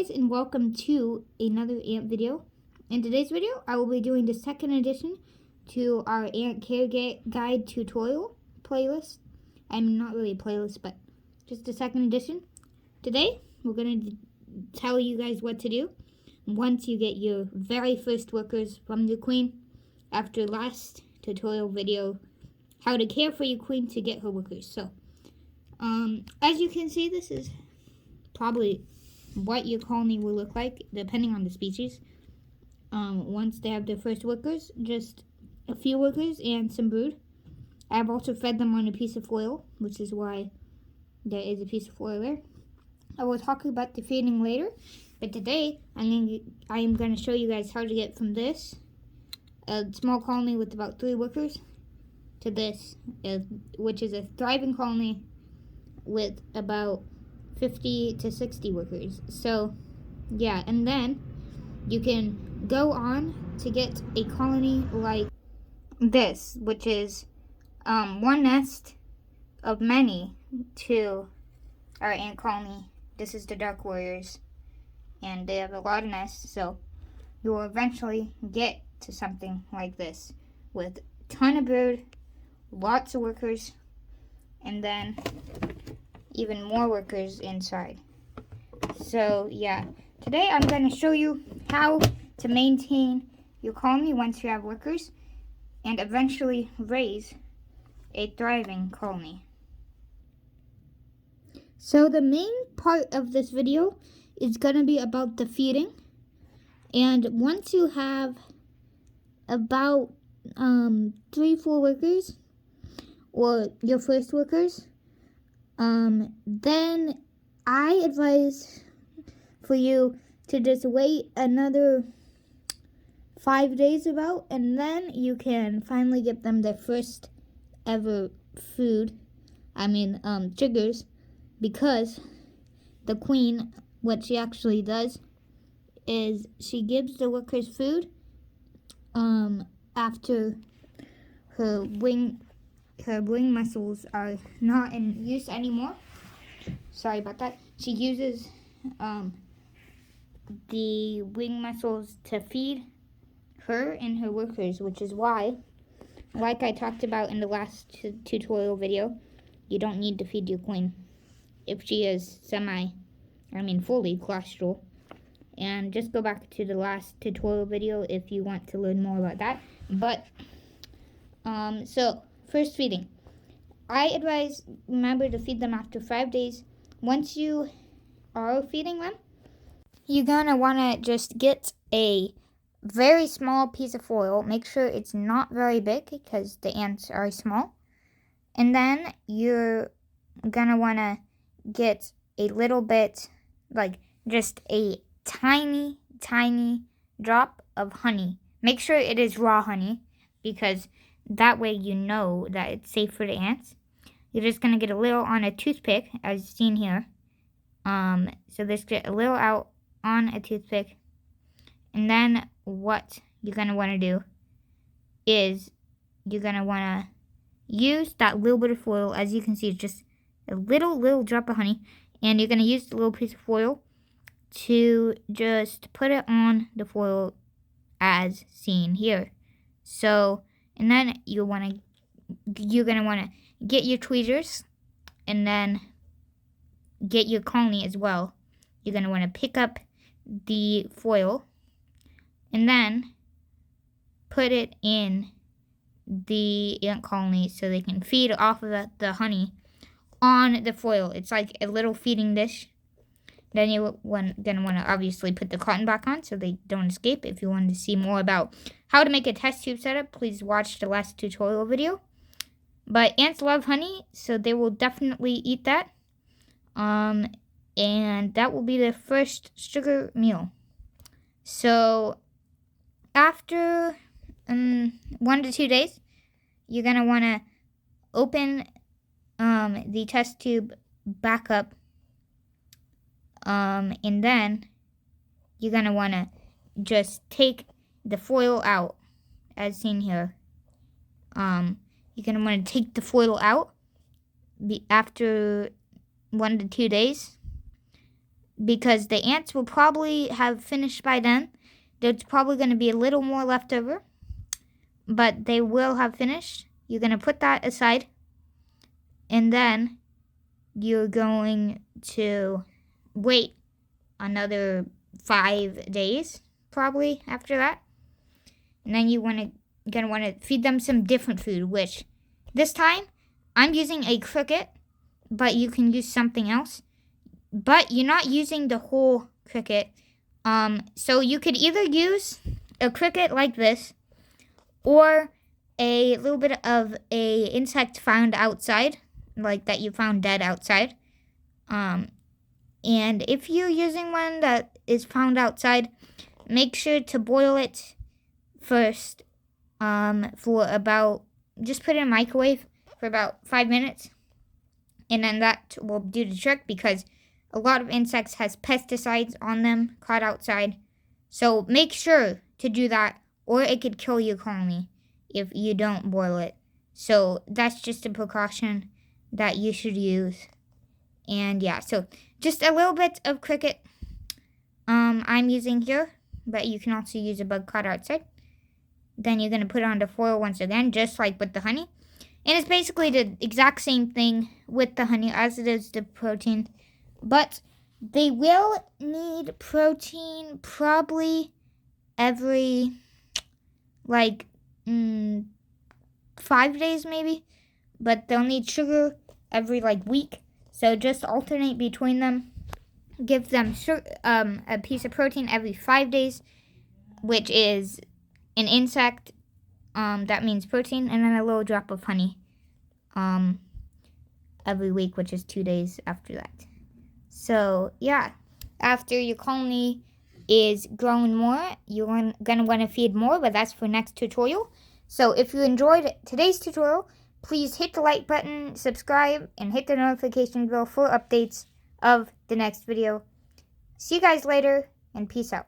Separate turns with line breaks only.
guys, and welcome to another ant video. In today's video, I will be doing the second edition to our ant care guide tutorial playlist. I mean, not really a playlist, but just the second edition. Today, we're going to tell you guys what to do once you get your very first workers from the queen. After last tutorial video, how to care for your queen to get her workers. So, as you can see, this is probably what your colony will look like, depending on the species. Once they have their first workers, just a few workers and some brood. I've also fed them on a piece of foil, which is why there is a piece of foil there. I will talk about the feeding later, but today I am going to show you guys how to get from this, a small colony with about 3 workers, to this, which is a thriving colony with about 50 to 60 workers. So yeah, and then you can go on to get a colony like this, which is one nest of many to our ant colony. This is the Dark Warriors, and they have a lot of nests, so you will eventually get to something like this with a ton of brood, lots of workers, and then even more workers inside. So yeah, today I'm going to show you how to maintain your colony once you have workers and eventually raise a thriving colony. So the main part of this video is going to be about the feeding, and once you have about 3-4 workers, or your first workers, then I advise for you to just wait another 5 days about, and then you can finally give them their first ever food. Chiggers, because the queen, what she actually does is she gives the workers food after her wing muscles are not in use anymore. Sorry about that. She uses the wing muscles to feed her and her workers, which is why, like I talked about in the last tutorial video, you don't need to feed your queen if she is fully claustral. And just go back to the last tutorial video if you want to learn more about that. But so first feeding, I advise, remember to feed them after 5 days. Once you are feeding them, you're gonna wanna just get a very small piece of foil. Make sure it's not very big because the ants are small. And then you're gonna wanna get a little bit, like just a tiny drop of honey. Make sure it is raw honey, because that way you know that it's safe for the ants. You're just going to get a little on a toothpick, as seen here. So just get a little out on a toothpick. And then what you're going to want to do is you're going to want to use that little bit of foil. As you can see, it's just a little drop of honey. And you're going to use the little piece of foil to just put it on the foil as seen here. So, and then you're going to want to get your tweezers and then get your colony as well. You're going to want to pick up the foil and then put it in the ant colony so they can feed off of the honey on the foil. It's like a little feeding dish. Then you're going to want to obviously put the cotton back on so they don't escape. If you want to see more about how to make a test tube setup, please watch the last tutorial video. But ants love honey, so they will definitely eat that. And that will be their first sugar meal. So after 1 to 2 days, you're going to want to open the test tube back up. And then you're going to want to just take the foil out, as seen here. You're going to want to take the foil out after 1 to 2 days. because the ants will probably have finished by then. There's probably going to be a little more left over, but they will have finished. You're going to put that aside, and then you're going to wait another 5 days probably after that. And then you're gonna want to feed them some different food, which this time I'm using a cricket, but you can use something else. But you're not using the whole cricket. So you could either use a cricket like this, or a little bit of a insect found outside, like that you found dead outside. And if you're using one that is found outside, make sure to boil it first. For about, just put it in a microwave for about 5 minutes, and then that will do the trick, because a lot of insects has pesticides on them caught outside. So make sure to do that, or it could kill your colony if you don't boil it. So that's just a precaution that you should use. And yeah, so just a little bit of cricket I'm using here, but you can also use a bug caught outside. Then you're going to put it on the foil once again, just like with the honey. And it's basically the exact same thing with the honey as it is the protein. But they will need protein probably every, 5 days maybe. But they'll need sugar every, week. So just alternate between them. Give them a piece of protein every 5 days, which is an insect, that means protein, and then a little drop of honey every week, which is 2 days after that. So yeah, after your colony is growing more, you're going to want to feed more, but that's for next tutorial. So if you enjoyed today's tutorial, please hit the like button, subscribe, and hit the notification bell for updates of the next video. See you guys later, and peace out.